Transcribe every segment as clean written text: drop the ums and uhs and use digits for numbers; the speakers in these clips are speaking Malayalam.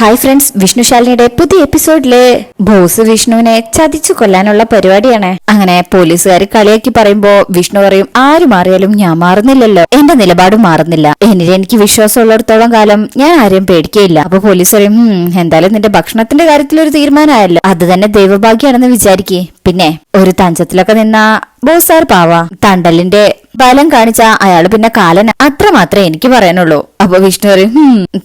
ഹായ് ഫ്രണ്ട്സ്, വിഷ്ണുശാലിനിയുടെ പുതിയ എപ്പിസോഡില് ബോസ് വിഷ്ണുവിനെ ചതിച്ചു കൊല്ലാനുള്ള പരിപാടിയാണ്. അങ്ങനെ പോലീസുകാർ കളിയാക്കി പറയുമ്പോ വിഷ്ണു പറയും, ആര് മാറിയാലും ഞാൻ മാറുന്നില്ലല്ലോ, എന്റെ നിലപാട് മാറുന്നില്ല, എനിക്ക് വിശ്വാസമുള്ളിടത്തോളം കാലം ഞാൻ ആരെയും പേടിക്കുകയില്ല. അപ്പൊ പോലീസ് പറയും, എന്തായാലും നിന്റെ ഭക്ഷണത്തിന്റെ കാര്യത്തിൽ ഒരു തീരുമാനമായല്ലോ, അത് തന്നെ ദൈവഭാഗ്യാണെന്ന് വിചാരിക്കേ. പിന്നെ ഒരു തഞ്ചത്തിലൊക്കെ നിന്ന ബോസാർ പാവ, തണ്ടലിന്റെ ബലം കാണിച്ച അയാള് പിന്നെ കാലന, അത്ര മാത്രമേ എനിക്ക് പറയാനുള്ളൂ. അപ്പൊ വിഷ്ണു പറയും,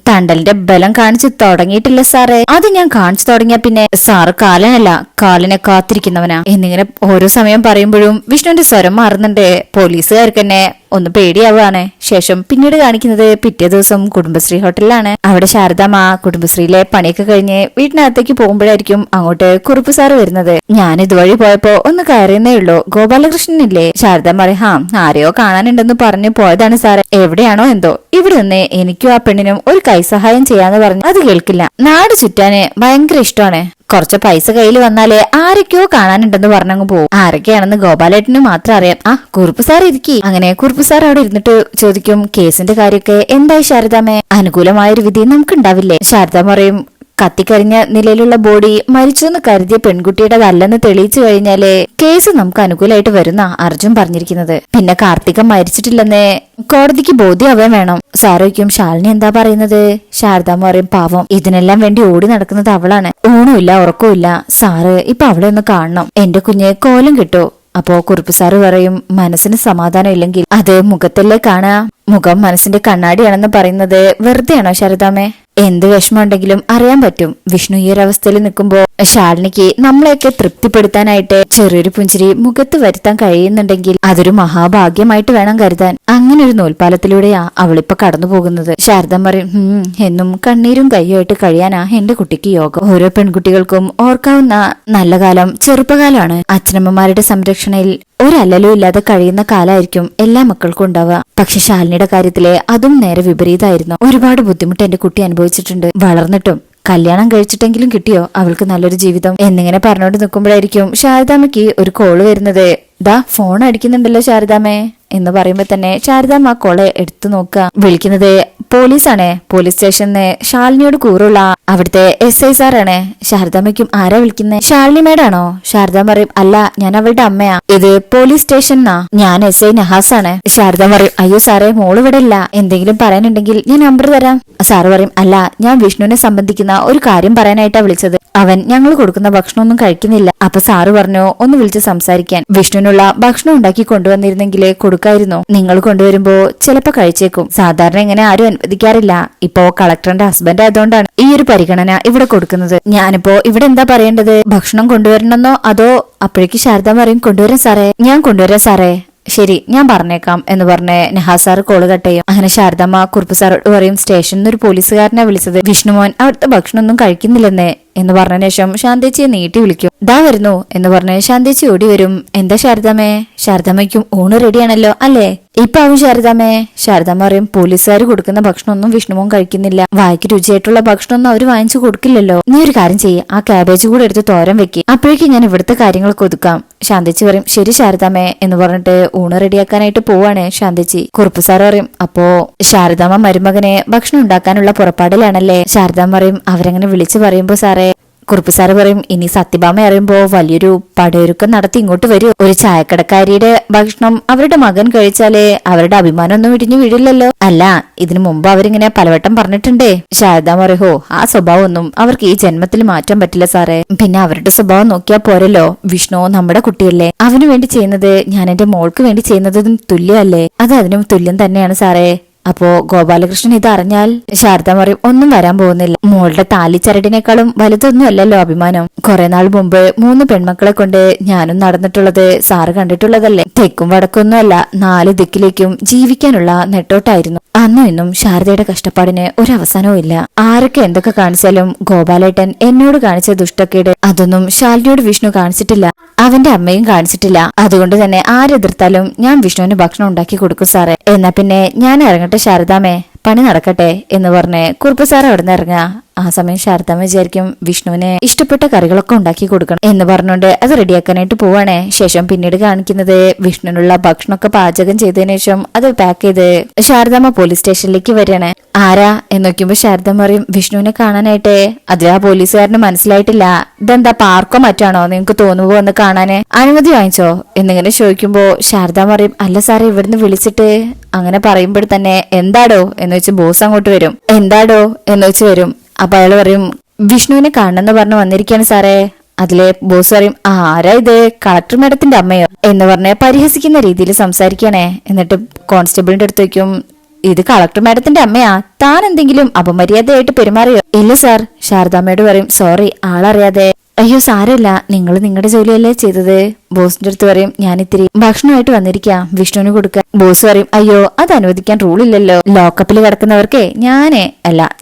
തണ്ടലിന്റെ ബലം കാണിച്ചു തുടങ്ങിയിട്ടില്ല സാറേ, അത് ഞാൻ കാണിച്ചു തുടങ്ങിയ പിന്നെ സാറ് കാലനല്ല, കാലിനെ കാത്തിരിക്കുന്നവനാ എന്നിങ്ങനെ ഓരോ സമയം പറയുമ്പോഴും വിഷ്ണുവിന്റെ സ്വരം മാറുന്നുണ്ട്. പോലീസുകാർക്ക് തന്നെ ഒന്ന് പേടിയാവുകയാണ്. ശേഷം പിന്നീട് കാണിക്കുന്നത് പിറ്റേ ദിവസം കുടുംബശ്രീ ഹോട്ടലിലാണ്. അവിടെ ശാരദാമ്മ കുടുംബശ്രീയിലെ പണിയൊക്കെ കഴിഞ്ഞ് വീട്ടിനകത്തേക്ക് പോകുമ്പോഴായിരിക്കും അങ്ങോട്ട് കുറുപ്പ് സാറ് വരുന്നത്. ഞാൻ ഇതുവഴി പോയപ്പോ ഒന്ന് കയറിയെന്നേ ഉള്ളൂ, ഗോപാലകൃഷ്ണനില്ലേ? ശാരദാമ്മ പറയും, ആരെയോ കാണാനുണ്ടെന്ന് പറഞ്ഞു പോയതാണ് സാറേ, എവിടെയാണോ എന്തോ, ഇവിടെ നിന്ന് എനിക്കും ആ പെണ്ണിനും ഒരു കൈസഹായം ചെയ്യാന്ന് പറഞ്ഞു. അത് കേൾക്കില്ല, നാട് ചുറ്റാന് ഭയങ്കര ഇഷ്ടമാണ്, കുറച്ച് പൈസ കയ്യിൽ വന്നാലേ ആരൊക്കെയോ കാണാനുണ്ടെന്ന് പറഞ്ഞങ്ങ് പോകും. ആരൊക്കെയാണെന്ന് ഗോപാലേട്ടന് മാത്രം അറിയാം. കുറുപ്പ് സാർ ഇരിക്കി. അങ്ങനെ കുറുപ്പ് സാർ അവിടെ ഇരുന്നിട്ട് ചോദിക്കും, കേസിന്റെ കാര്യമൊക്കെ എന്തായി ശാരദാമ്മേ? അനുകൂലമായൊരു വിധി നമുക്ക് ഉണ്ടാവില്ലേ? ശാരദാമ്മ പറയും, കത്തിക്കരിഞ്ഞ നിലയിലുള്ള ബോഡി മരിച്ചെന്ന് കരുതിയ പെൺകുട്ടിയുടേതല്ലെന്ന് തെളിയിച്ചു കഴിഞ്ഞാല് കേസ് നമുക്ക് അനുകൂലമായിട്ട് വരുന്ന അർജുൻ പറഞ്ഞിരിക്കുന്നത്. പിന്നെ കാർത്തിക മരിച്ചിട്ടില്ലെന്ന് കോടതിക്ക് ബോധ്യമാവാൻ വേണം. സാറോയ്ക്കും, ശാലിനി എന്താ പറയുന്നത്? ശാരദാമ്മ പറയും, പാവം, ഇതിനെല്ലാം വേണ്ടി ഓടി നടക്കുന്നത് അവളാണ്, ഊണുമില്ല ഉറക്കമില്ല, സാറ് ഇപ്പൊ അവളെ ഒന്ന് കാണണം, എന്റെ കുഞ്ഞ് കോലം കിട്ടോ. അപ്പോ കുറുപ്പ് സാറ് പറയും, മനസ്സിന് സമാധാനം ഇല്ലെങ്കിൽ അത് മുഖത്തല്ലേ കാണാ, മുഖം മനസ്സിന്റെ കണ്ണാടിയാണെന്ന് പറയുന്നത് വെറുതെയാണോ ശാരദാമ്മേ? എന്ത് വിഷമമുണ്ടെങ്കിലും അറിയാൻ പറ്റും. വിഷ്ണു ഈ ഒരു അവസ്ഥയിൽ നിൽക്കുമ്പോ ശാലിനിക്ക് നമ്മളെയൊക്കെ തൃപ്തിപ്പെടുത്താനായിട്ട് ചെറിയൊരു പുഞ്ചിരി മുഖത്ത് വരുത്താൻ കഴിയുന്നുണ്ടെങ്കിൽ അതൊരു മഹാഭാഗ്യമായിട്ട് വേണം കരുതാൻ. അങ്ങനെ ഒരു നൂൽപാലത്തിലൂടെയാ അവളിപ്പോ കടന്നു പോകുന്നത്. ശാരദം പറയും, എന്നും കണ്ണീരും കയ്യുമായിട്ട് കഴിയാനാ എന്റെ കുട്ടിക്ക് യോഗം. ഓരോ പെൺകുട്ടികൾക്കും ഓർക്കാവുന്ന നല്ല കാലം ചെറുപ്പകാലമാണ്. അച്ഛനമ്മമാരുടെ സംരക്ഷണയിൽ ഒരല്ലലും ഇല്ലാതെ കഴിയുന്ന കാലമായിരിക്കും എല്ലാ മക്കൾക്കും ഉണ്ടാവുക. പക്ഷെ ശാലിനിയുടെ കാര്യത്തിലെ അതും നേരെ വിപരീതമായിരുന്നു. ഒരുപാട് ബുദ്ധിമുട്ട് എന്റെ കുട്ടി അനുഭവിച്ചിട്ടുണ്ട്. വളർന്നിട്ടും കല്യാണം കഴിച്ചിട്ടെങ്കിലും കിട്ടിയോ അവൾക്ക് നല്ലൊരു ജീവിതം എന്നിങ്ങനെ പറഞ്ഞോണ്ട് നിൽക്കുമ്പോഴായിരിക്കും ശാരദാമ്മയ്ക്ക് ഒരു കോള് വരുന്നത്. ദാ ഫോൺ അടിക്കുന്നുണ്ടല്ലോ ശാരദാമ്മേ എന്ന് പറയുമ്പോ തന്നെ ശാരദാമ്മ ആ കോള് എടുത്തു നോക്കുക. വിളിക്കുന്നത് പോലീസാണ്. പോലീസ് സ്റ്റേഷനിൽ ശാലിനിയോട് കൂറുള്ള അവിടുത്തെ SI സാറാണ്. ശാരദാമ്മയ്ക്കും, ആരാ വിളിക്കുന്നത്? ശാലിനി മേഡാണോ? ശാരദാമ്മ പറയും, അല്ല, ഞാൻ അവളുടെ അമ്മയാ. ഇത് പോലീസ് സ്റ്റേഷനാ, ഞാൻ SI നഹാസാണ്. ശാരദാമ്മ പറയും, അയ്യോ സാറേ, മോള് ഇവിടെ ഇല്ല, എന്തെങ്കിലും പറയാനുണ്ടെങ്കിൽ ഞാൻ നമ്പർ തരാം. സാറ് പറയും, അല്ല, ഞാൻ വിഷ്ണുവിനെ സംബന്ധിക്കുന്ന ഒരു കാര്യം പറയാനായിട്ടാ വിളിച്ചത്, അവൻ ഞങ്ങൾ കൊടുക്കുന്ന ഭക്ഷണമൊന്നും കഴിക്കുന്നില്ല. അപ്പൊ സാറ് പറഞ്ഞു ഒന്ന് വിളിച്ച് സംസാരിക്കാൻ. വിഷ്ണുവിനുള്ള ഭക്ഷണം ഉണ്ടാക്കി കൊണ്ടുവന്നിരുന്നെങ്കിൽ കൊടുക്കായിരുന്നു, നിങ്ങൾ കൊണ്ടുവരുമ്പോ ചിലപ്പോ കഴിച്ചേക്കും. സാധാരണ ഇങ്ങനെ ആരും അനുവദിക്കാറില്ല, ഇപ്പോ കളക്ടറിന്റെ ഹസ്ബൻഡ് ആയതുകൊണ്ടാണ് ഈ ഒരു പരിഗണന ഇവിടെ കൊടുക്കുന്നത്. ഞാനിപ്പോ ഇവിടെ എന്താ പറയേണ്ടത്? ഭക്ഷണം കൊണ്ടുവരണമെന്നോ അതോ? അപ്പോഴേക്ക് ശാരദ പറയും, കൊണ്ടുവരാൻ സാറേ, ഞാൻ കൊണ്ടുവരാൻ സാറേ. ശരി, ഞാൻ പറഞ്ഞേക്കാം എന്ന് പറഞ്ഞ് നഹാസ് സാറ് കോള് കട്ട് ചെയ്യും. അങ്ങനെ ശാരദമ്മ കുറുപ്പ് സാറോട് പറയും, സ്റ്റേഷനിൽ ഒരു പോലീസുകാരനെ വിളിച്ചത്, വിഷ്ണുമോൻ അവിടുത്തെ ഭക്ഷണമൊന്നും കഴിക്കുന്നില്ലെന്നേ എന്ന് പറഞ്ഞ ശേഷം ശാന്തേച്ചിയെ നീട്ടി വിളിക്കും. ദാ വരുന്നു എന്ന് പറഞ്ഞ് ശാന്തേച്ചി ഓടി വരും. എന്താ ശാരദാമ്മേ? ശാരദാമ്മയ്ക്കും ഊണ് റെഡിയാണല്ലോ അല്ലേ? ഇപ്പൊ ആവും ശാരദാമ്മേ. ശാരദാമ്മ പറയും, പോലീസുകാർ കൊടുക്കുന്ന ഭക്ഷണമൊന്നും വിഷ്ണുമോൻ കഴിക്കുന്നില്ല, വായിക്ക് രുചിയായിട്ടുള്ള ഭക്ഷണമൊന്നും അവര് വാങ്ങിച്ചു കൊടുക്കില്ലല്ലോ. നീ ഒരു കാര്യം ചെയ്യ്, ആ ക്യാബേജ് കൂടെ എടുത്ത് തോരൻ വെക്ക്, അപ്പോഴേക്കും ഞാൻ ഇവിടുത്തെ കാര്യങ്ങളൊക്കെ ഒതുക്കാം. ശാന്തേച്ചി പറയും, ശരി ശാരദാമ്മേ എന്ന് പറഞ്ഞിട്ട് ഊണ് റെഡിയാക്കാനായിട്ട് പോവാണ് ശാന്തേച്ചി. കുറുപ്പ് സാർ പറയും, അപ്പോ ശാരദാമ്മ മരുമകനെ ഭക്ഷണം ഉണ്ടാക്കാനുള്ള പുറപ്പാടിലാണല്ലേ? ശാരദാമ്മ പറയും, അവരങ്ങനെ വിളിച്ചു പറയുമ്പോ സാറേ. കുറുപ്പ് സാറ് പറയും, ഇനി സത്യഭാമ അറിയുമ്പോ വലിയൊരു പടയൊരുക്കം നടത്തി ഇങ്ങോട്ട് വരും. ഒരു ചായക്കടക്കാരിയുടെ ഭക്ഷണം അവരുടെ മകൻ കഴിച്ചാലേ അവരുടെ അഭിമാനം ഒന്നും ഇടിഞ്ഞു വീഴില്ലല്ലോ. അല്ല, ഇതിനു മുമ്പ് അവരിങ്ങനെ പലവട്ടം പറഞ്ഞിട്ടുണ്ടേ. ശാരദാമ്മ പറയോ, ആ സ്വഭാവം ഒന്നും അവർക്ക് ഈ ജന്മത്തിൽ മാറ്റാൻ പറ്റില്ല സാറേ. പിന്നെ അവരുടെ സ്വഭാവം നോക്കിയാ പോരല്ലോ, വിഷ്ണു നമ്മുടെ കുട്ടിയല്ലേ, അവന് വേണ്ടി ചെയ്യുന്നത് ഞാൻ എന്റെ മോൾക്ക് വേണ്ടി ചെയ്യുന്നതും തുല്യമല്ലേ? അത് അതിനും തുല്യം തന്നെയാണ് സാറേ. അപ്പോ ഗോപാലകൃഷ്ണൻ ഇത് അറിഞ്ഞാൽ? ശാരദ പറയും, ഒന്നും വരാൻ പോകുന്നില്ല, മോളുടെ താലിച്ചരടിനേക്കാളും വലുതൊന്നും അല്ലല്ലോ അഭിമാനം. കുറെ നാൾ മുമ്പ് 3 പെൺമക്കളെ കൊണ്ട് ഞാനും നടന്നിട്ടുള്ളത് സാറ് കണ്ടിട്ടുള്ളതല്ലേ? തെക്കും വടക്കൊന്നും അല്ല, 4 ദിക്കിലേക്കും ജീവിക്കാനുള്ള നെട്ടോട്ടായിരുന്നു. അന്നും ഇന്നും ശാരദയുടെ കഷ്ടപ്പാടിന് ഒരവസാനവും ഇല്ല. ആരൊക്കെ എന്തൊക്കെ കാണിച്ചാലും ഗോപാലേട്ടൻ എന്നോട് കാണിച്ച ദുഷ്ടക്കേട് അതൊന്നും ശാലിനിയോട് വിഷ്ണു കാണിച്ചിട്ടില്ല, അവന്റെ അമ്മയും കാണിച്ചിട്ടില്ല. അതുകൊണ്ട് തന്നെ ആരെതിർത്താലും ഞാൻ വിഷ്ണുവിന് ഭക്ഷണം ഉണ്ടാക്കി കൊടുക്കും സാറേ. എന്നാ പിന്നെ ഞാൻ ഇറങ്ങട്ടെ ശാരദാമ്മേ, പണി നടക്കട്ടെ എന്ന് പറഞ്ഞ് കുറുപ്പ് സാർ അവിടെ നിന്ന് ഇറങ്ങാ. ആ സമയം ശാരദാമ്മ വിചാരിക്കും വിഷ്ണുവിന് ഇഷ്ടപ്പെട്ട കറികളൊക്കെ ഉണ്ടാക്കി കൊടുക്കണം എന്ന് പറഞ്ഞുകൊണ്ട് അത് റെഡിയാക്കാനായിട്ട് പോവാണേ. ശേഷം പിന്നീട് കാണിക്കുന്നത് വിഷ്ണുവിനുള്ള ഭക്ഷണമൊക്കെ പാചകം ചെയ്തതിനു ശേഷം അത് പാക്ക് ചെയ്ത് ശാരദാമ്മ പോലീസ് സ്റ്റേഷനിലേക്ക് വരികയാണ്. ആരാ എന്ന് നോക്കുമ്പോ ശാരദാമ്മ പറയും വിഷ്ണുവിനെ കാണാനായിട്ട്. അത് ആ പോലീസുകാരന് മനസ്സിലായിട്ടില്ല. ഇതെന്താ പാർക്കോ മറ്റാണോ നിങ്ങക്ക് തോന്നുമ്പോ ഒന്ന് കാണാന് അനുമതി വാങ്ങിച്ചോ എന്നിങ്ങനെ ചോദിക്കുമ്പോ ശാരദാമ്മ പറയും അല്ല സാറേ ഇവിടുന്ന് വിളിച്ചിട്ട്. അങ്ങനെ പറയുമ്പോൾ തന്നെ എന്താടോ എന്ന് വെച്ച് ബോസ് അങ്ങോട്ട് വരും. എന്താടോ എന്ന് വെച്ച് വരും. അപ്പൊ അയാൾ പറയും വിഷ്ണുവിനെ കാണണമെന്ന് പറഞ്ഞു വന്നിരിക്കാണ് സാറേ. അതിലെ ബോസ് പറയും ആരാ ഇത്, കളക്ടർ മാഡത്തിന്റെ അമ്മയോ എന്ന് പറഞ്ഞ് പരിഹസിക്കുന്ന രീതിയിൽ സംസാരിക്കണേ. എന്നിട്ട് കോൺസ്റ്റബിളിന്റെ അടുത്ത് വയ്ക്കും ഇത് കളക്ടർ മാഡത്തിന്റെ അമ്മയാ, താൻ എന്തെങ്കിലും അപമര്യാദയായിട്ട് പെരുമാറിയോ? ഇല്ല സാർ. ശാരദാമ്മയോട് പറയും സോറി ആളറിയാതെ. അയ്യോ സാരമില്ല, നിങ്ങൾ നിങ്ങളുടെ ജോലിയല്ലേ ചെയ്തത്. ബോസിന്റെ അടുത്ത് പറയും ഞാൻ ഇത്തിരി ഭക്ഷണമായിട്ട് വന്നിരിക്കാം, വിഷ്ണുവിന് കൊടുക്കാൻ. ബോസ് പറയും അയ്യോ അത് അനുവദിക്കാൻ റൂളില്ലല്ലോ, ലോക്കപ്പിൽ കിടക്കുന്നവർക്കേ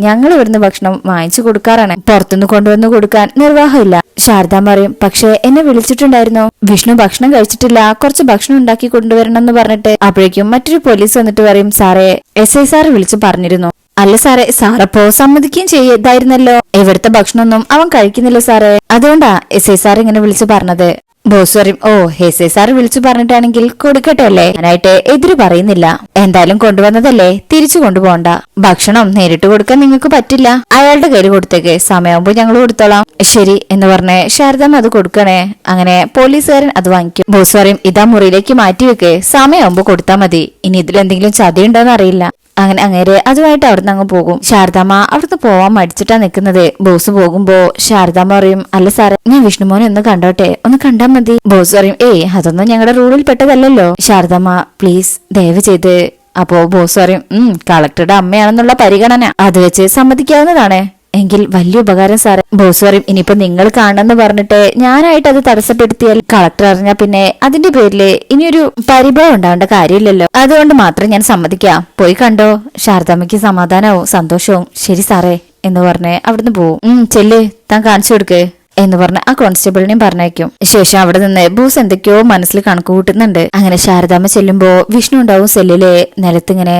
ഞങ്ങൾ ഇവിടുന്ന് ഭക്ഷണം വാങ്ങിച്ചു കൊടുക്കാറാണ്, പുറത്തുനിന്ന് കൊണ്ടുവന്ന് കൊടുക്കാൻ നിർവാഹമില്ല. ശാരദാമ്മ പറയും പക്ഷേ എന്നെ വിളിച്ചിട്ടുണ്ടായിരുന്നു, വിഷ്ണു ഭക്ഷണം കഴിച്ചിട്ടില്ല, കുറച്ച് ഭക്ഷണം ഉണ്ടാക്കി കൊണ്ടുവരണം എന്ന് പറഞ്ഞിട്ട്. അപ്പോഴേക്കും മറ്റൊരു പോലീസ് വന്നിട്ട് പറയും സാറേ SI സാറ് വിളിച്ചു പറഞ്ഞിരുന്നു. അല്ല സാറേ സാറപ്പോ സമ്മതിക്കുകയും ചെയ്തായിരുന്നല്ലോ, ഇവിടുത്തെ ഭക്ഷണമൊന്നും അവൻ കഴിക്കുന്നില്ല സാറേ, അതുകൊണ്ടാ SI സാർ ഇങ്ങനെ വിളിച്ചു പറഞ്ഞത്. ബോസ് പറയും ഓ SI സാർ വിളിച്ചു പറഞ്ഞിട്ടാണെങ്കിൽ കൊടുക്കട്ടെ അല്ലേ, ഞാനായിട്ട് എതിര് പറയുന്നില്ല, എന്തായാലും കൊണ്ടുവന്നതല്ലേ തിരിച്ചു കൊണ്ടുപോകണ്ട, ഭക്ഷണം നേരിട്ട് കൊടുക്കാൻ നിങ്ങൾക്ക് പറ്റില്ല, അയാളുടെ കയ്യിൽ കൊടുത്തേക്ക്, സമയമാകുമ്പോ ഞങ്ങൾ കൊടുത്തോളാം. ശരി എന്ന് പറഞ്ഞ് ശാരദാമ്മ അത് കൊടുക്കണേ. അങ്ങനെ പോലീസുകാരൻ അത് വാങ്ങിക്കും. ബോസ് പറയും ഇതാ മുറിയിലേക്ക് മാറ്റി വെക്ക്, സമയമാകുമ്പോ കൊടുത്താൽ മതി, ഇനി ഇതിലെന്തെങ്കിലും ചതിയുണ്ടോന്ന് അറിയില്ല. അങ്ങനെ അങ്ങേര് അതുമായിട്ട് അവിടുന്ന് അങ്ങ് പോകും. ശാരദാമ്മ അവിടുന്ന് പോവാൻ മടിച്ചിട്ടാ നിൽക്കുന്നത്. ബോസ് പോകുമ്പോ ശാരദാമ്മ പറയും അല്ല സാറേ ഞാൻ വിഷ്ണുമോനെ ഒന്ന് കണ്ടോട്ടെ, ഒന്ന് കണ്ടാ മതി. ബോസ് പറയും അതൊന്നും ഞങ്ങളുടെ റൂളിൽ പെട്ടതല്ലല്ലോ. ശാരദാമ്മ പ്ലീസ് ദയവ് ചെയ്ത്. അപ്പോ ബോസ് പറയും കളക്ടറുടെ അമ്മയാണെന്നുള്ള പരിഗണന അത് വെച്ച് സമ്മതിക്കാവുന്നതാണ്, എങ്കിൽ വലിയ ഉപകാരം സാറേ. ബോസ് പറയും ഇനിയിപ്പോ നിങ്ങൾ കാണണമെന്ന് പറഞ്ഞിട്ട് ഞാനായിട്ട് അത് തടസ്സപ്പെടുത്തിയാൽ കളക്ടർ അറിഞ്ഞാൽ പിന്നെ അതിന്റെ പേരില് ഇനിയൊരു പരിഭവം ഉണ്ടാവേണ്ട കാര്യമില്ലല്ലോ, അതുകൊണ്ട് മാത്രം ഞാൻ സമ്മതിക്കാം, പോയി കണ്ടോ. ശാരദാമ്മയ്ക്ക് സമാധാനവും സന്തോഷവും. ശരി സാറേ എന്ന് പറഞ്ഞ് അവിടുന്ന് പോവും. ചെല്ല് താൻ കാണിച്ചു കൊടുക്ക് എന്ന് പറഞ്ഞ് ആ കോൺസ്റ്റബിളിനെയും പറഞ്ഞയക്കും. ശേഷം അവിടെ നിന്ന് ബോസ് എന്തൊക്കെയോ മനസ്സിൽ കണക്ക് കൂട്ടുന്നുണ്ട്. അങ്ങനെ ശാരദാമ്മ ചെല്ലുമ്പോ വിഷ്ണു ഉണ്ടാവും സെല്ലില് നിലത്തിങ്ങനെ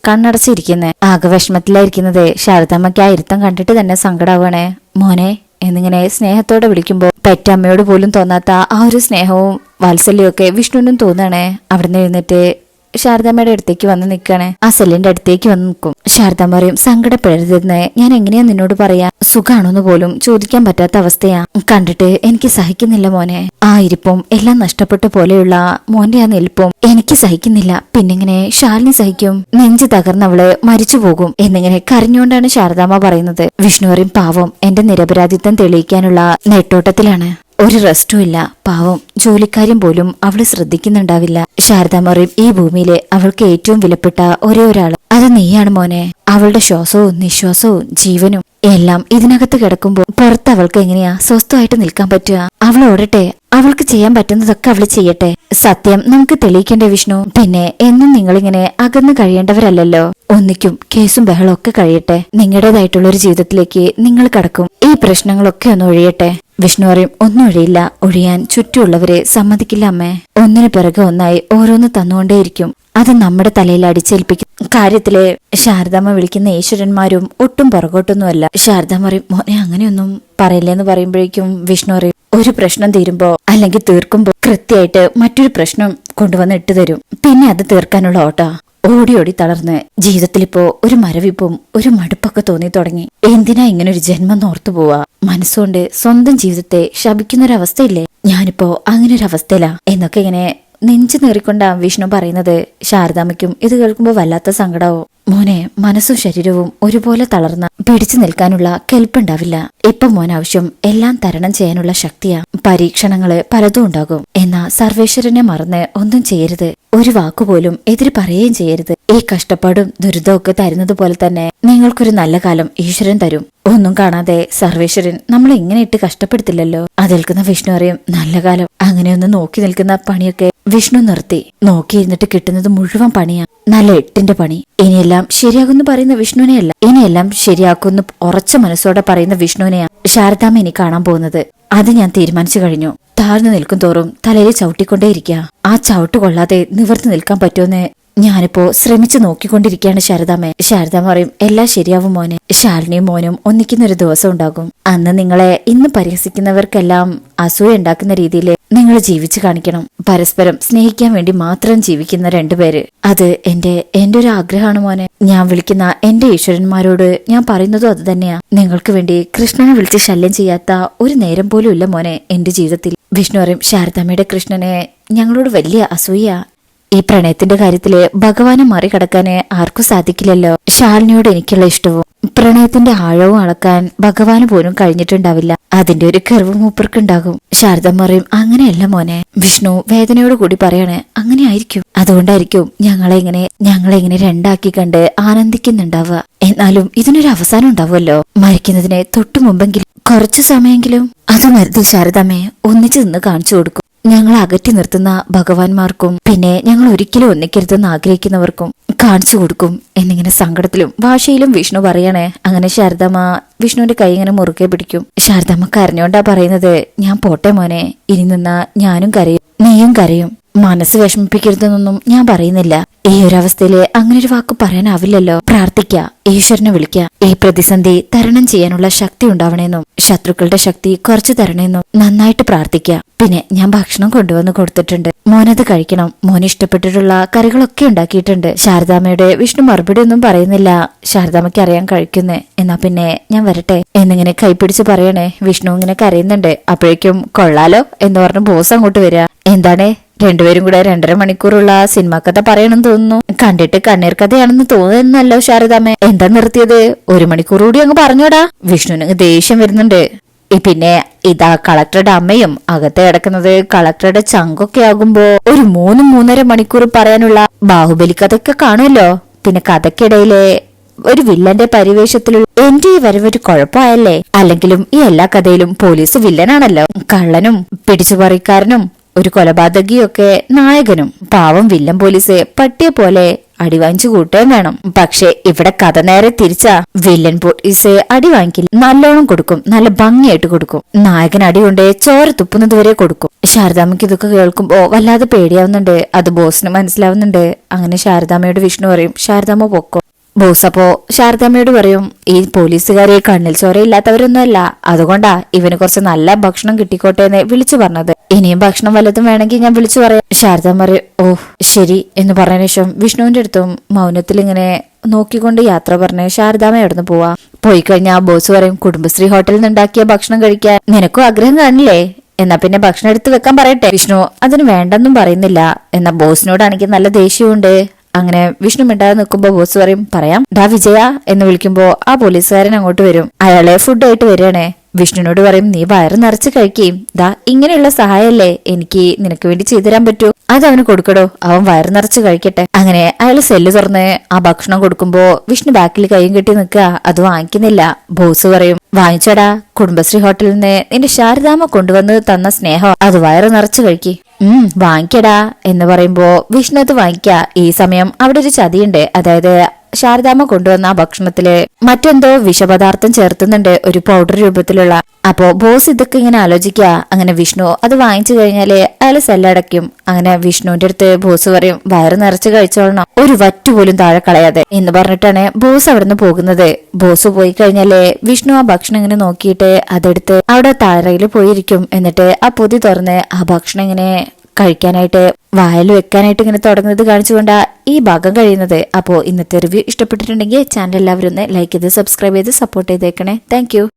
കണ്ണടച്ചിരിക്കുന്നത്, ആകെ വിഷമത്തിലായിരിക്കുന്നത്. ശാരദാമ്മയ്ക്ക് ആ ഇരുത്തം കണ്ടിട്ട് തന്നെ സങ്കടാവാണ്. മോനെ എന്നിങ്ങനെ സ്നേഹത്തോടെ വിളിക്കുമ്പോ പെറ്റമ്മയോട് പോലും തോന്നാത്ത ആ ഒരു സ്നേഹവും വാത്സല്യവും ഒക്കെ വിഷ്ണുവിനും തോന്നാണ്. അവിടുന്ന് എഴുന്നേറ്റ് ശാരദാമ്മയുടെ അടുത്തേക്ക് വന്ന് നിൽക്കാണ്. ആ സെല്ലിന്റെ അടുത്തേക്ക് വന്ന് നിൽക്കും. ശാരദാമ്മ പറയും സങ്കടപ്പെടരുതെന്ന് ഞാൻ എങ്ങനെയാ നിന്നോട് പറയാ, സുഖാണോന്ന് പോലും ചോദിക്കാൻ പറ്റാത്ത അവസ്ഥയാ, കണ്ടിട്ട് എനിക്ക് സഹിക്കുന്നില്ല മോനെ, ആ ഇരിപ്പും എല്ലാം നഷ്ടപ്പെട്ട പോലെയുള്ള മോന്റെ ആ നിൽപ്പും എനിക്ക് സഹിക്കുന്നില്ല, പിന്നെങ്ങനെ ശാലിനി സഹിക്കും, നെഞ്ചു തകർന്നവള് മരിച്ചു പോകും എന്നിങ്ങനെ കരഞ്ഞുകൊണ്ടാണ് ശാരദാമ്മ പറയുന്നത്. വിഷ്ണു പറയും പാവം എന്റെ നിരപരാധിത്വം തെളിയിക്കാനുള്ള നെട്ടോട്ടത്തിലാണ്, ഒരു റെസ്റ്റും ഇല്ല, പാവം ജോലിക്കാര്യം പോലും അവള് ശ്രദ്ധിക്കുന്നുണ്ടാവില്ല. ശാരദാമ്മ പറയും ഈ ഭൂമിയിലെ അവൾക്ക് ഏറ്റവും വിലപ്പെട്ട ഒരേ ഒരാള് അത് നീയാണ് മോനെ, അവളുടെ ശ്വാസവും നിശ്വാസവും ജീവനും എല്ലാം ഇതിനകത്ത് കിടക്കുമ്പോ പുറത്ത് അവൾക്ക് എങ്ങനെയാ സ്വസ്ഥമായിട്ട് നിൽക്കാൻ പറ്റുക, അവൾ ഓടട്ടെ, അവൾക്ക് ചെയ്യാൻ പറ്റുന്നതൊക്കെ അവള് ചെയ്യട്ടെ, സത്യം നമുക്ക് തെളിയിക്കണ്ടേ വിഷ്ണു, പിന്നെ എന്നും നിങ്ങളിങ്ങനെ അകന്നു കഴിയേണ്ടവരല്ലല്ലോ, ഒന്നിക്കും കേസും ബഹളവും ഒക്കെ കഴിയട്ടെ, നിങ്ങളുടേതായിട്ടുള്ള ഒരു ജീവിതത്തിലേക്ക് നിങ്ങൾ കടക്കും, ഈ പ്രശ്നങ്ങളൊക്കെ ഒന്ന് ഒഴിയട്ടെ. വിഷ്ണു പറയും ഒന്നും ഒഴിയില്ല, ഒഴിയാൻ ചുറ്റുമുള്ളവരെ സമ്മതിക്കില്ല അമ്മേ, ഒന്നിനു പിറകെ ഒന്നായി ഓരോന്ന് തന്നുകൊണ്ടേയിരിക്കും, അത് നമ്മുടെ തലയിൽ അടിച്ചേൽപ്പിക്കും കാര്യത്തില് ശാരദാമ്മ വിളിക്കുന്ന ഈശ്വരന്മാരും ഒട്ടും പുറകോട്ടൊന്നുമല്ല. ശാരദാമ്മ പറയും മോനെ അങ്ങനെയൊന്നും പറയില്ലെന്ന് പറയുമ്പോഴേക്കും വിഷ്ണു പറയും ഒരു പ്രശ്നം തീരുമ്പോ അല്ലെങ്കിൽ തീർക്കുമ്പോ കൃത്യമായിട്ട് മറ്റൊരു പ്രശ്നം കൊണ്ടുവന്ന് ഇട്ടു തരും, പിന്നെ അത് തീർക്കാനുള്ള ഓട്ടാ, ഓടി ഓടി തളർന്ന് ജീവിതത്തിലിപ്പോ ഒരു മരവിപ്പും ഒരു മടുപ്പൊക്കെ തോന്നി തുടങ്ങി, എന്തിനാ ഇങ്ങനൊരു ജന്മം ഓർത്തു പോവാ, മനസ്സുകൊണ്ട് സ്വന്തം ജീവിതത്തെ ശപിക്കുന്നൊരവസ്ഥയില്ലേ, ഞാനിപ്പോ അങ്ങനെ ഒരു അവസ്ഥയിലാ എന്നൊക്കെ ഇങ്ങനെ നെഞ്ചു നേറിക്കൊണ്ടാ വിഷ്ണു പറയുന്നത്. ശാരദാമ്മയ്ക്കും ഇത് കേൾക്കുമ്പോ വല്ലാത്ത സങ്കടാവും. മോനെ മനസ്സും ശരീരവും ഒരുപോലെ തളർന്ന പിടിച്ചു നിൽക്കാനുള്ള കെൽപ്പുണ്ടാവില്ല, ഇപ്പൊ മോൻ ആവശ്യം എല്ലാം തരണം ചെയ്യാനുള്ള ശക്തിയാ, പരീക്ഷണങ്ങള് പലതും ഉണ്ടാകും, എന്നാ സർവേശ്വരനെ മറന്ന് ഒന്നും ചെയ്യരുത്, ഒരു വാക്കുപോലും എതിര് പറയുകയും ചെയ്യരുത്, ഈ കഷ്ടപ്പാടും ദുരിതവും ഒക്കെ തരുന്നത് പോലെ തന്നെ നിങ്ങൾക്കൊരു നല്ല കാലം ഈശ്വരൻ തരും, ഒന്നും കാണാതെ സർവേശ്വരൻ നമ്മളെ ഇങ്ങനെ ഇട്ട് കഷ്ടപ്പെടുത്തില്ലല്ലോ. അതേൽക്കുന്ന വിഷ്ണു അറിയും നല്ല കാലം, അങ്ങനെയൊന്ന് നോക്കി നിൽക്കുന്ന പണിയൊക്കെ വിഷ്ണു നിർത്തി, നോക്കിയിരുന്നിട്ട് കിട്ടുന്നത് മുഴുവൻ പണിയാ, നല്ല എട്ടിന്റെ പണി. ഇനിയെല്ലാം ശരിയാകുന്നു പറയുന്ന വിഷ്ണുവിനെയല്ല, ഇനിയെല്ലാം ശരിയാക്കുന്നു ഉറച്ച മനസ്സോടെ പറയുന്ന വിഷ്ണുവിനെയാ ശാരദാമ്മ ഇനി കാണാൻ പോകുന്നത്. അത് ഞാൻ തീരുമാനിച്ചു കഴിഞ്ഞു. താഴ്ന്നു നിൽക്കും തോറും തലയിൽ ചവിട്ടിക്കൊണ്ടേയിരിക്കുക, ആ ചവിട്ട് കൊള്ളാതെ നിവർത്തി നിൽക്കാൻ പറ്റുമെന്ന് ഞാനിപ്പോ ശ്രമിച്ചു നോക്കിക്കൊണ്ടിരിക്കുകയാണ് ശാരദാമ്മേ. ശാരദാമ്മ പറയും, എല്ലാം ശരിയാവും മോനെ. ശാലിനിയും മോനും ഒന്നിക്കുന്നൊരു ദിവസം ഉണ്ടാകും. അന്ന് നിങ്ങളെ ഇന്ന് പരിഹസിക്കുന്നവർക്കെല്ലാം അസൂയ ഉണ്ടാക്കുന്ന രീതിയിൽ നിങ്ങൾ ജീവിച്ചു കാണിക്കണം. പരസ്പരം സ്നേഹിക്കാൻ വേണ്ടി മാത്രം ജീവിക്കുന്ന രണ്ടുപേര്. അത് എന്റെ ഒരു ആഗ്രഹമാണ് മോനെ. ഞാൻ വിളിക്കുന്ന എന്റെ ഈശ്വരന്മാരോട് ഞാൻ പറയുന്നതും അത് തന്നെയാ. നിങ്ങൾക്ക് വേണ്ടി കൃഷ്ണനെ വിളിച്ച് ശല്യം ചെയ്യാത്ത ഒരു നേരം പോലും ഇല്ല മോനെ എന്റെ ജീവിതത്തിൽ. വിഷ്ണു പറയും, ശാരദാമ്മയുടെ കൃഷ്ണനെ ഞങ്ങളോട് വലിയ അസൂയ. ഈ പ്രണയത്തിന്റെ കാര്യത്തില് ഭഗവാനെ മറികടക്കാന് ആർക്കും സാധിക്കില്ലല്ലോ. ശാലിനിയോട് എനിക്കുള്ള ഇഷ്ടവും പ്രണയത്തിന്റെ ആഴവും അളക്കാൻ ഭഗവാന് പോലും കഴിഞ്ഞിട്ടുണ്ടാവില്ല. അതിന്റെ ഒരു കർവ് മൂപ്പർക്കുണ്ടാകും. ശാരദാമ്മ പറയും, അങ്ങനെയല്ല മോനെ. വിഷ്ണു വേദനയോട് കൂടി പറയണേ, അങ്ങനെ ആയിരിക്കും. അതുകൊണ്ടായിരിക്കും ഞങ്ങളെങ്ങനെ രണ്ടാക്കി കണ്ട് ആനന്ദിക്കുന്നുണ്ടാവുക. എന്നാലും ഇതിനൊരു അവസാനം ഉണ്ടാവുമല്ലോ. മരിക്കുന്നതിന് തൊട്ടു മുമ്പെങ്കിലും കുറച്ചു സമയെങ്കിലും അത് മരുതി ശാരദാമ്മയെ ഒന്നിച്ചു നിന്ന് കാണിച്ചു കൊടുക്കും. ഞങ്ങൾ അകറ്റി നിർത്തുന്ന ഭഗവാന്മാർക്കും പിന്നെ ഞങ്ങൾ ഒരിക്കലും ഒന്നിക്കരുതെന്ന് ആഗ്രഹിക്കുന്നവർക്കും കാണിച്ചു കൊടുക്കും എന്നിങ്ങനെ സങ്കടത്തിലും ഭാഷയിലും വിഷ്ണു പറയണേ. അങ്ങനെ ശാരദാമ്മ വിഷ്ണുവിന്റെ കൈ ഇങ്ങനെ മുറുകെ പിടിക്കും. ശാരദാമ്മ കരഞ്ഞോണ്ടാ പറയുന്നത്, ഞാൻ പോട്ടെ മോനെ. ഇനി നിന്നാ ഞാനും കരയും, നീയും കരയും. മനസ്സ് വിഷമിപ്പിക്കരുതെന്നൊന്നും ഞാൻ പറയുന്നില്ല. ഈ ഒരു അവസ്ഥയില് അങ്ങനെ ഒരു വാക്ക് പറയാനാവില്ലല്ലോ. പ്രാർത്ഥിക്ക, ഈശ്വരനെ വിളിക്ക. ഈ പ്രതിസന്ധി തരണം ചെയ്യാനുള്ള ശക്തി ഉണ്ടാവണേന്നും ശത്രുക്കളുടെ ശക്തി കുറച്ചു തരണേന്നും നന്നായിട്ട് പ്രാർത്ഥിക്ക. പിന്നെ ഞാൻ ഭക്ഷണം കൊണ്ടുവന്ന് കൊടുത്തിട്ടുണ്ട്, മോനത് കഴിക്കണം. മോന് ഇഷ്ടപ്പെട്ടിട്ടുള്ള കറികളൊക്കെ ഉണ്ടാക്കിയിട്ടുണ്ട്. ശാരദാമ്മയുടെ വിഷ്ണു മറുപടി ഒന്നും പറയുന്നില്ല. ശാരദാമ്മയ്ക്ക് അറിയാൻ കഴിക്കുന്നേ. എന്നാ പിന്നെ ഞാൻ വരട്ടെ എന്നിങ്ങനെ കൈപ്പിടിച്ച് പറയണേ. വിഷ്ണു ഇങ്ങനെ കരയുന്നുണ്ട്. അപ്പോഴേക്കും കൊള്ളാലോ എന്ന് പറഞ്ഞ് ബോസ് അങ്ങോട്ട് വരിക. എന്താണേ രണ്ടുപേരും കൂടെ 2.5 മണിക്കൂറുള്ള സിനിമ കഥ പറയണമെന്ന് തോന്നുന്നു. കണ്ടിട്ട് കണ്ണീർ കഥയാണെന്ന് തോന്നുന്നല്ലോ ശാരദാമ്മേ. എന്താ നിർത്തിയത്? 1 മണിക്കൂർ കൂടി അങ്ങ് പറഞ്ഞോടാ. വിഷ്ണുവിന് ദേഷ്യം വരുന്നുണ്ട്. പിന്നെ ഇതാ കളക്ടറുടെ അമ്മയും അകത്ത് കിടക്കുന്നത് കളക്ടറുടെ ചങ്കൊക്കെ ആകുമ്പോ ഒരു 3-3.5 മണിക്കൂർ പറയാനുള്ള ബാഹുബലി കഥയൊക്കെ കാണുമല്ലോ. പിന്നെ കഥക്കിടയിലെ ഒരു വില്ലന്റെ പരിവേഷത്തിലുള്ള എന്റെ ഈ വരവൊരു കുഴപ്പമായല്ലേ. അല്ലെങ്കിലും ഈ എല്ലാ കഥയിലും പോലീസ് വില്ലനാണല്ലോ. കള്ളനും പിടിച്ചുപറിക്കാരനും ഒരു കൊലപാതകിയൊക്കെ നായകനും. പാവം വില്ലൻ പോലീസ് പട്ടിയെ പോലെ അടിവാങ്ങിച്ചു കൂട്ടേം വേണം. പക്ഷെ ഇവിടെ കഥ നേരെ തിരിച്ചാ. വില്ലൻ പോലീസ് അടി വാങ്ങിക്കില്ല, നല്ലോണം കൊടുക്കും, നല്ല ഭംഗിയായിട്ട് കൊടുക്കും. നായകൻ അടി കൊണ്ടേ ചോര തുപ്പുന്നത് വരെ കൊടുക്കും. ശാരദാമ്മയ്ക്ക് ഇതൊക്കെ കേൾക്കുമ്പോ വല്ലാതെ പേടിയാവുന്നുണ്ട്. അത് ബോസിന് മനസ്സിലാവുന്നുണ്ട്. അങ്ങനെ ശാരദാമ്മയോട് വിഷ്ണു പറയും, ശാരദാമ്മ പൊക്കോ. ബോസ് അപ്പോ ശാരദാമ്മയോട് പറയും, ഈ പോലീസുകാരെ കണ്ണിൽ ചോരയില്ലാത്തവരൊന്നുമല്ല, അതുകൊണ്ടാ ഇവന് കുറച്ച് നല്ല ഭക്ഷണം കിട്ടിക്കോട്ടെ എന്ന് വിളിച്ചു പറഞ്ഞത്. ഇനിയും ഭക്ഷണം വല്ലതും വേണമെങ്കിൽ ഞാൻ വിളിച്ചു പറയാം. ശാരദാമ്മ പറയും, ഓഹ് ശരി എന്ന് പറഞ്ഞ ശേഷം വിഷ്ണുവിന്റെ അടുത്തും മൗനത്തിൽ ഇങ്ങനെ നോക്കിക്കൊണ്ട് യാത്ര പറഞ്ഞ് ശാരദാമ്മ എവിടുന്ന് പോവാ. പോയി കഴിഞ്ഞാൽ ബോസ് പറയും, കുടുംബശ്രീ ഹോട്ടലിൽ നിന്നുണ്ടാക്കിയ ഭക്ഷണം കഴിക്കാൻ നിനക്കും ആഗ്രഹം കാണില്ലേ? എന്നാ പിന്നെ ഭക്ഷണം എടുത്ത് വെക്കാൻ പറയട്ടെ. വിഷ്ണു അതിന് വേണ്ടെന്നും പറയുന്നില്ല. എന്നാ ബോസിനോടാണെങ്കിൽ നല്ല ദേഷ്യമുണ്ട്. അങ്ങനെ വിഷ്ണു മിണ്ടാതെ നിൽക്കുമ്പോ ബോസ് പറയും, പറയാം ഡാ വിജയ എന്ന് വിളിക്കുമ്പോ ആ പോലീസുകാരൻ അങ്ങോട്ട് വരും. അയാളെ ഫുഡായിട്ട് വരികയാണേ. വിഷ്ണുവിനോട് പറയും, നീ വയറ് നിറച്ച് കഴിക്കുകയും ദാ ഇങ്ങനെയുള്ള സഹായല്ലേ എനിക്ക് നിനക്ക് വേണ്ടി ചെയ്തുതരാൻ പറ്റൂ, അത് അവന് കൊടുക്കടോ, അവൻ വയറ് നിറച്ച് കഴിക്കട്ടെ. അങ്ങനെ അയാൾ സെല്ല് തുറന്ന് ആ ഭക്ഷണം കൊടുക്കുമ്പോ വിഷ്ണു ബാക്കിൽ കൈയും കെട്ടി നിൽക്കുക. അത് വാങ്ങിക്കുന്നില്ല. ബോസ് പറയും, വാങ്ങിച്ചടാ, കുടുംബശ്രീ ഹോട്ടലിൽ നിന്ന് നിന്റെ ശാരദാമ്മ കൊണ്ടുവന്ന് തന്ന സ്നേഹം, അത് വയറ് നിറച്ച് കഴിക്കി. വാങ്ങിക്കടാ എന്ന് പറയുമ്പോ വിഷ്ണു അത് വാങ്ങിക്ക. ഈ സമയം അവിടെ ഒരു ചതിയുണ്ട്. അതായത് ശാരദാമ്മ കൊണ്ടുവന്ന ആ ഭക്ഷണത്തില് മറ്റെന്തോ വിഷപദാർത്ഥം ചേർത്തുന്നുണ്ട്, ഒരു പൗഡർ രൂപത്തിലുള്ള. അപ്പോ ബോസ് ഇതൊക്കെ ഇങ്ങനെ ആലോചിക്കുക. അങ്ങനെ വിഷ്ണു അത് വാങ്ങിച്ചു കഴിഞ്ഞാല് അയാള് സെല്ലടയ്ക്കും. അങ്ങനെ വിഷ്ണുവിന്റെ അടുത്ത് ബോസ് പറയും, വയറ് നിറച്ച് കഴിച്ചോളണം, ഒരു വറ്റുപോലും താഴെ കളയാതെ എന്ന് പറഞ്ഞിട്ടാണ് ബോസ് അവിടുന്ന് പോകുന്നത്. ബോസ് പോയി കഴിഞ്ഞാല് വിഷ്ണു ആ ഭക്ഷണം ഇങ്ങനെ നോക്കിയിട്ട് അതെടുത്ത് അവിടെ താഴയിൽ പോയിരിക്കും. എന്നിട്ട് ആ പൊതി തുറന്ന് ആ ഭക്ഷണം ഇങ്ങനെ കഴിക്കാനായിട്ട് വായിൽ വെക്കാനായിട്ട് ഇങ്ങനെ തുടങ്ങുന്നത് കാണിച്ചുകൊണ്ടാ ഈ ഭാഗം കഴിയുന്നത്. അപ്പോ ഇന്നത്തെ റിവ്യൂ ഇഷ്ടപ്പെട്ടിട്ടുണ്ടെങ്കിൽ ചാനൽ എല്ലാവരും ഒന്ന് ലൈക്ക് ചെയ്ത് സബ്സ്ക്രൈബ് ചെയ്ത് സപ്പോർട്ട് ചെയ്തേക്കണേ. താങ്ക്